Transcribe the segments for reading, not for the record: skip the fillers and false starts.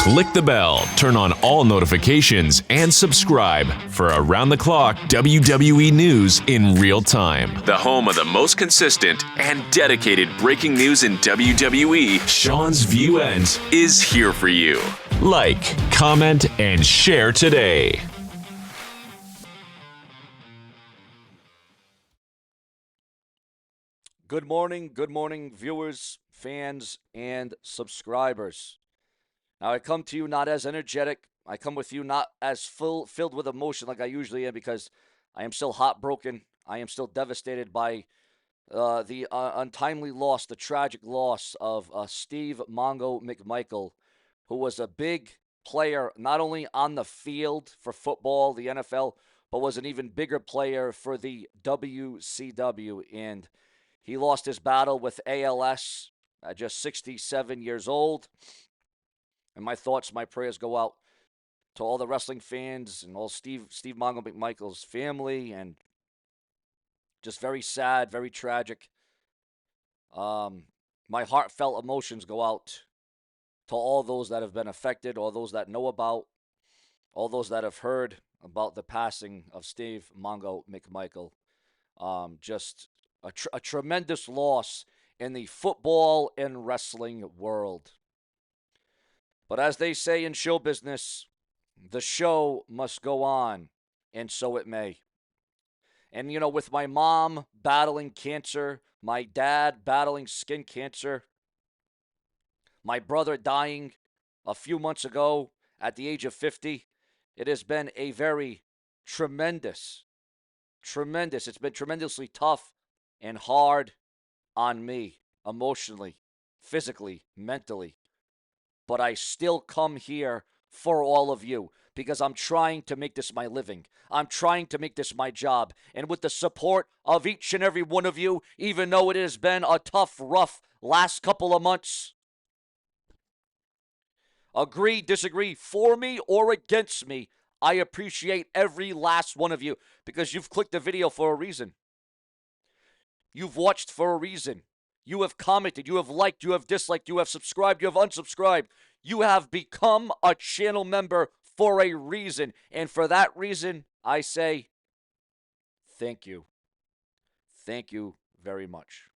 Click the bell, turn on all notifications, and subscribe for around-the-clock WWE news in real time. The home of the most consistent and dedicated breaking news in WWE, Seanzviewent, is here for you. Like, comment, and share today. Good morning, viewers, fans, and subscribers. Now, I come to you not as energetic. I come with you not as filled with emotion like I usually am, because I am still heartbroken. I am still devastated by the untimely loss, the tragic loss of Steve Mongo McMichael, who was a big player not only on the field for football, the NFL, but was an even bigger player for the WCW. And he lost his battle with ALS at just 67 years old. And my thoughts, my prayers go out to all the wrestling fans and all Steve Mongo McMichael's family, and just very sad, very tragic. My heartfelt emotions go out to all those that have been affected, all those that know about, all those that have heard about the passing of Steve Mongo McMichael. Just a tremendous loss in the football and wrestling world. But as they say in show business, the show must go on, and so it may. And, you know, with my mom battling cancer, my dad battling skin cancer, my brother dying a few months ago at the age of 50, it has been a very tremendous, it's been tremendously tough and hard on me, emotionally, physically, mentally. But I still come here for all of you, because I'm trying to make this my living. I'm trying to make this my job. And with the support of each and every one of you, even though it has been a tough, rough last couple of months, agree, disagree, for me or against me, I appreciate every last one of you, because you've clicked the video for a reason. You've watched for a reason. You have commented, you have liked, you have disliked, you have subscribed, you have unsubscribed. You have become a channel member for a reason. And for that reason, I say thank you. Thank you very much.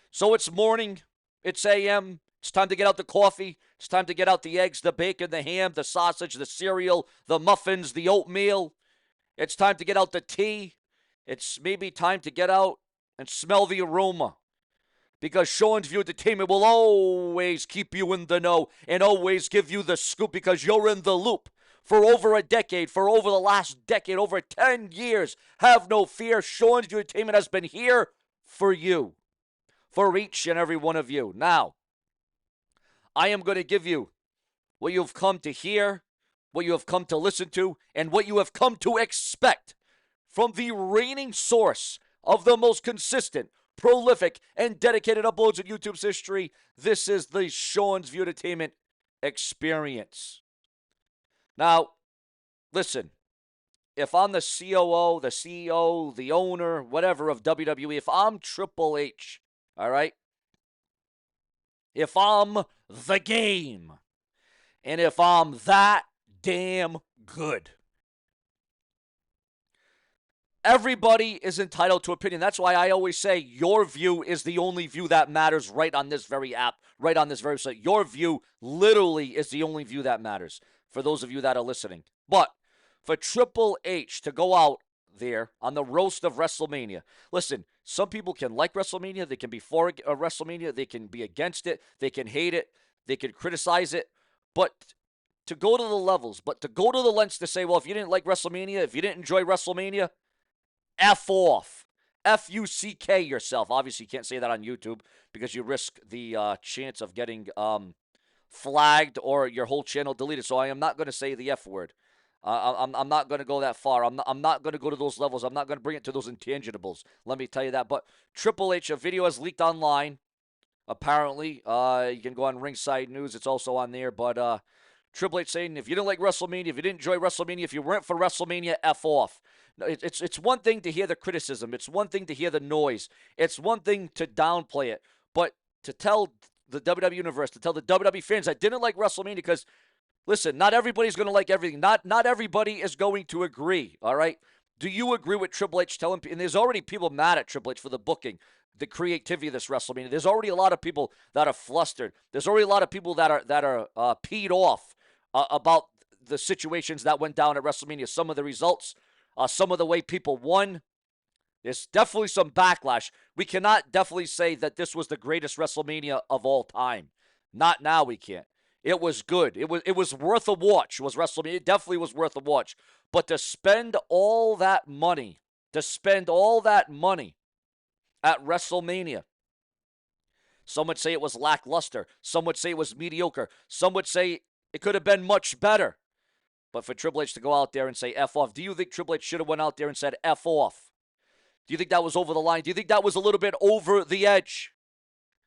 So it's morning, it's a.m., it's time to get out the coffee, it's time to get out the eggs, the bacon, the ham, the sausage, the cereal, the muffins, the oatmeal. It's time to get out the tea. It's maybe time to get out and smell the aroma. Because Seanzviewent Entertainment will always keep you in the know and always give you the scoop, because you're in the loop for over a decade, for over the last decade, over 10 years. Have no fear. Seanzviewent Entertainment has been here for you, for each and every one of you. Now, I am going to give you what you've come to hear, what you have come to listen to, and what you have come to expect from the reigning source of the most consistent, prolific, and dedicated uploads in YouTube's history. This is the Seanzviewent Entertainment experience. Now, listen, if I'm the COO, the CEO, the owner, whatever of WWE, if I'm Triple H, all right? If I'm the game, and if I'm that damn good, everybody is entitled to opinion. That's why I always say your view is the only view that matters right on this very app, right on this very site. Your view literally is the only view that matters for those of you that are listening. But for Triple H to go out there on the roast of WrestleMania, listen, some people can like WrestleMania. They can be for WrestleMania. They can be against it. They can hate it. They can criticize it. But to go to the levels, to go to the lengths to say, well, if you didn't like WrestleMania, if you didn't enjoy WrestleMania, F off. F-U-C-K yourself. Obviously, you can't say that on YouTube because you risk the chance of getting flagged or your whole channel deleted. So I am not going to say the F word. I'm not going to go that far. I'm not going to go to those levels. I'm not going to bring it to those intangibles. Let me tell you that. But Triple H, a video has leaked online. Apparently, you can go on Ringside News. It's also on there. But Triple H saying, if you didn't like WrestleMania, if you didn't enjoy WrestleMania, if you weren't for WrestleMania, F off. It's one thing to hear the criticism. It's one thing to hear the noise. It's one thing to downplay it. But to tell the WWE Universe, to tell the WWE fans that didn't like WrestleMania because Listen, not everybody's going to like everything. Not everybody is going to agree, all right? Do you agree with Triple H telling people, and there's already people mad at Triple H for the booking, the creativity of this WrestleMania. There's already a lot of people that are flustered. There's already a lot of people that are peed off about the situations that went down at WrestleMania, some of the results, some of the way people won. There's definitely some backlash. We cannot definitely say that this was the greatest WrestleMania of all time. Not now, we can't. It was good. It was worth a watch. Was WrestleMania? It definitely was worth a watch. But to spend all that money, at WrestleMania, some would say it was lackluster. Some would say it was mediocre. Some would say it could have been much better. But for Triple H to go out there and say F off, do you think Triple H should have went out there and said F off? Do you think that was over the line? Do you think that was a little bit over the edge?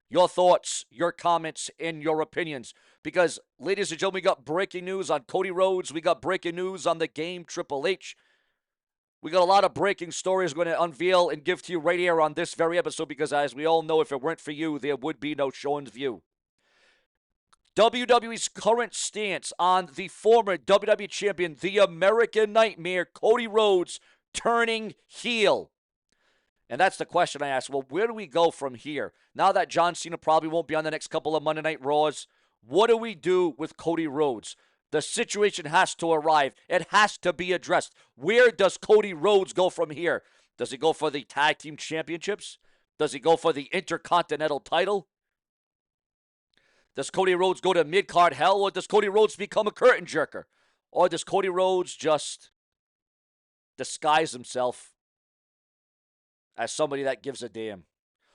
Your thoughts, your comments, and your opinions. Because, ladies and gentlemen, we got breaking news on Cody Rhodes. We got breaking news on the game Triple H. We got a lot of breaking stories we're going to unveil and give to you right here on this very episode. Because, as we all know, if it weren't for you, there would be no Seanzviewent. WWE's current stance on the former WWE Champion, the American Nightmare, Cody Rhodes, turning heel. And that's the question I ask. Well, where do we go from here? Now that John Cena probably won't be on the next couple of Monday Night Raws, what do we do with Cody Rhodes? The situation has to arrive. It has to be addressed. Where does Cody Rhodes go from here? Does he go for the Tag Team Championships? Does he go for the Intercontinental title? Does Cody Rhodes go to mid-card hell, or does Cody Rhodes become a curtain jerker? Or does Cody Rhodes just disguise himself as somebody that gives a damn?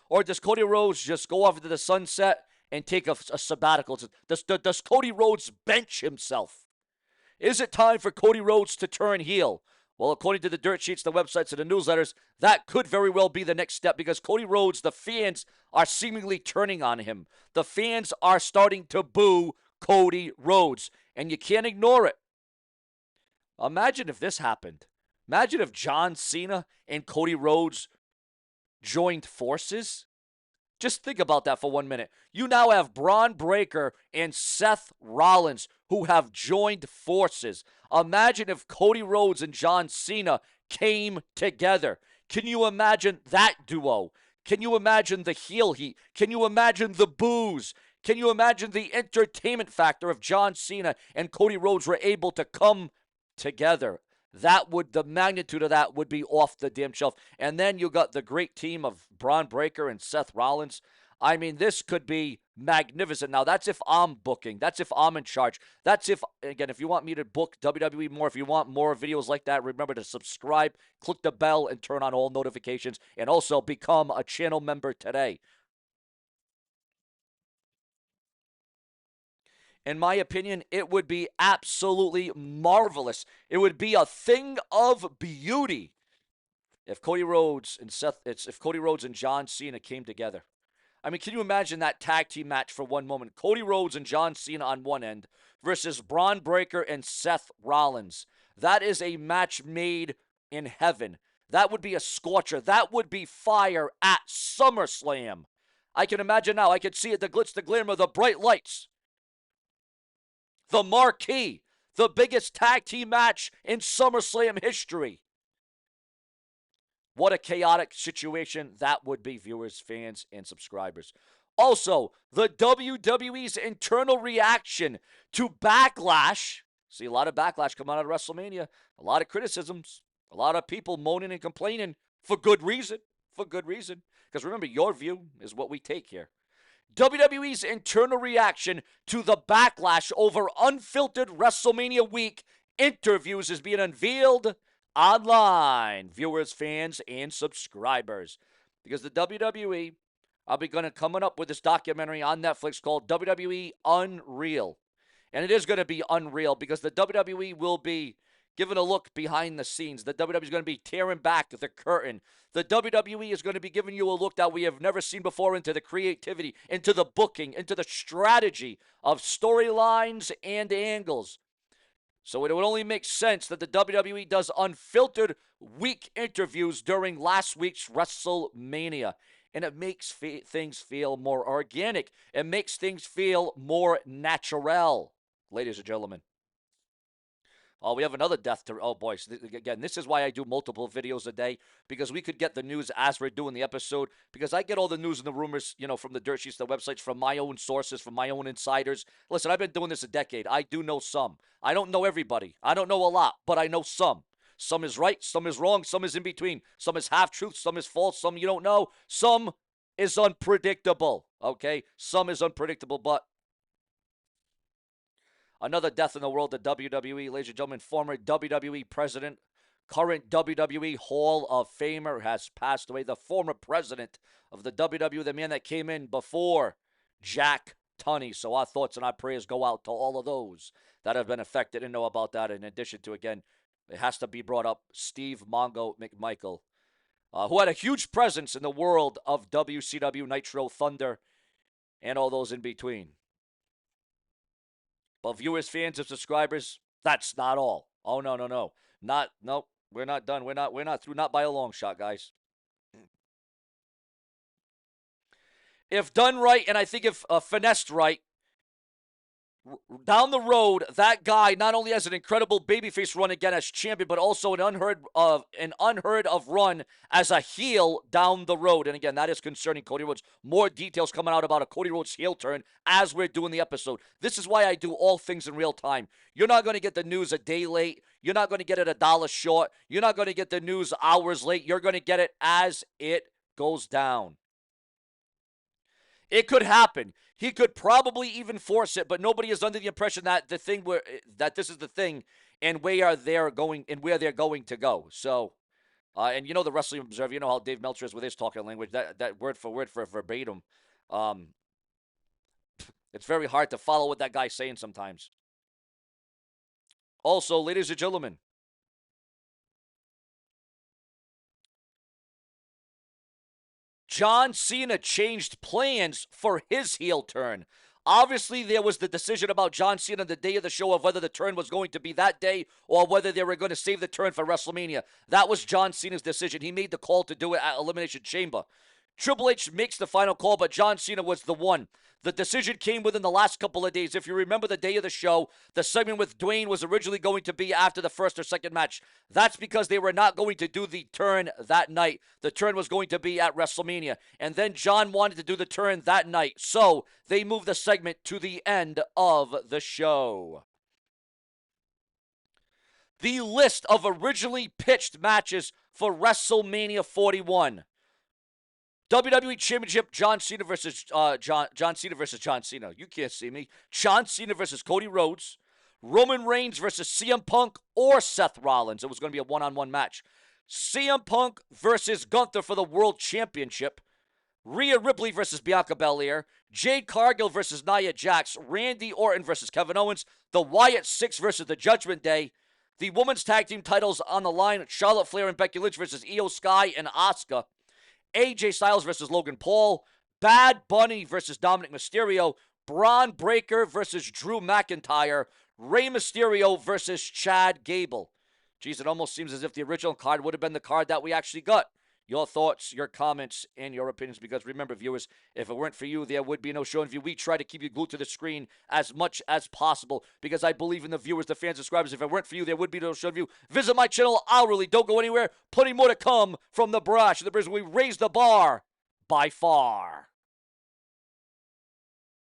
Or does Cody Rhodes just go off into the sunset and take a sabbatical? Does Cody Rhodes bench himself? Is it time for Cody Rhodes to turn heel? Well, according to the dirt sheets, the websites, and the newsletters, that could very well be the next step, because Cody Rhodes, the fans are seemingly turning on him. The fans are starting to boo Cody Rhodes, and you can't ignore it. Imagine if this happened. Imagine if John Cena and Cody Rhodes joined forces. Just think about that for 1 minute. You now have Braun Breaker and Seth Rollins who have joined forces. Imagine if Cody Rhodes and John Cena came together. Can you imagine that duo? Can you imagine the heel heat? Can you imagine the boos? Can you imagine the entertainment factor if John Cena and Cody Rhodes were able to come together? The magnitude of that would be off the damn shelf. And then you got the great team of Braun Breaker and Seth Rollins. I mean, this could be magnificent. Now, that's if I'm booking. That's if I'm in charge. That's if, again, if you want me to book WWE more, if you want more videos like that, remember to subscribe, click the bell, and turn on all notifications. And also become a channel member today. In my opinion, it would be absolutely marvelous. It would be a thing of beauty if Cody Rhodes and John Cena came together. I mean, can you imagine that tag team match for one moment? Cody Rhodes and John Cena on one end versus Braun Breaker and Seth Rollins. That is a match made in heaven. That would be a scorcher. That would be fire at SummerSlam. I can imagine now. I can see it, the glitz, the glimmer, the bright lights. The marquee, the biggest tag team match in SummerSlam history. What a chaotic situation that would be, viewers, fans, and subscribers. Also, the WWE's internal reaction to backlash. See a lot of backlash come out of WrestleMania. A lot of criticisms. A lot of people moaning and complaining for good reason. For good reason. Because remember, your view is what we take here. WWE's internal reaction to the backlash over unfiltered WrestleMania week interviews is being unveiled online, viewers, fans, and subscribers. Because the WWE are going to coming up with this documentary on Netflix called WWE Unreal. And it is going to be unreal because the WWE will be giving a look behind the scenes. The WWE is going to be tearing back the curtain. The WWE is going to be giving you a look that we have never seen before into the creativity, into the booking, into the strategy of storylines and angles. So it would only make sense that the WWE does unfiltered week interviews during last week's WrestleMania. And it makes things feel more organic. It makes things feel more natural, ladies and gentlemen. Oh, we have another death to. Oh, boys. Again, this is why I do multiple videos a day, because we could get the news as we're doing the episode. Because I get all the news and the rumors, from the dirt sheets, the websites, from my own sources, from my own insiders. Listen, I've been doing this a decade. I do know some. I don't know everybody. I don't know a lot, but I know some. Some is right, some is wrong, some is in between. Some is half truth, some is false, some you don't know. Some is unpredictable. Okay? Some is unpredictable, but another death in the world of WWE, ladies and gentlemen. Former WWE president, current WWE Hall of Famer has passed away. The former president of the WWE, the man that came in before Jack Tunney. So our thoughts and our prayers go out to all of those that have been affected and know about that. In addition to, again, it has to be brought up, Steve Mongo McMichael, who had a huge presence in the world of WCW, Nitro, Thunder, and all those in between. But viewers, fans, and subscribers, that's not all. Oh, no. Nope, we're not done. We're not through, not by a long shot, guys. If done right, and I think if finessed right, down the road, that guy not only has an incredible babyface run again as champion, but also an unheard of run as a heel down the road. And again, that is concerning Cody Rhodes. More details coming out about a Cody Rhodes heel turn as we're doing the episode. This is why I do all things in real time. You're not going to get the news a day late. You're not going to get it $1 short. You're not going to get the news hours late. You're going to get it as it goes down. It could happen. He could probably even force it, but nobody is under the impression that this is the thing, and where they're going to go. So, and the Wrestling Observer, you know how Dave Meltzer is with his talking language. That word for word for verbatim. It's very hard to follow what that guy's saying sometimes. Also, ladies and gentlemen, John Cena changed plans for his heel turn. Obviously, there was the decision about John Cena the day of the show of whether the turn was going to be that day or whether they were going to save the turn for WrestleMania. That was John Cena's decision. He made the call to do it at Elimination Chamber. Triple H makes the final call, but John Cena was the one. The decision came within the last couple of days. If you remember the day of the show, the segment with Dwayne was originally going to be after the first or second match. That's because they were not going to do the turn that night. The turn was going to be at WrestleMania. And then John wanted to do the turn that night. So they moved the segment to the end of the show. The list of originally pitched matches for WrestleMania 41. WWE Championship, John Cena versus John Cena. You can't see me. John Cena versus Cody Rhodes. Roman Reigns versus CM Punk or Seth Rollins. It was going to be a one-on-one match. CM Punk versus Gunther for the World Championship. Rhea Ripley versus Bianca Belair. Jade Cargill versus Nia Jax. Randy Orton versus Kevin Owens. The Wyatt Six versus the Judgment Day. The women's tag team titles on the line. Charlotte Flair and Becky Lynch versus Io Sky and Asuka. AJ Styles versus Logan Paul, Bad Bunny versus Dominic Mysterio, Braun Breaker versus Drew McIntyre, Rey Mysterio versus Chad Gable. Geez, it almost seems as if the original card would have been the card that we actually got. Your thoughts, your comments, and your opinions, because remember, viewers, if it weren't for you, there would be no show. And we try to keep you glued to the screen as much as possible, because I believe in the viewers, the fans, subscribers. If it weren't for you, there would be no show. Visit my channel hourly. Don't go anywhere. Plenty more to come from the Brash and the Bridge. We raise the bar by far.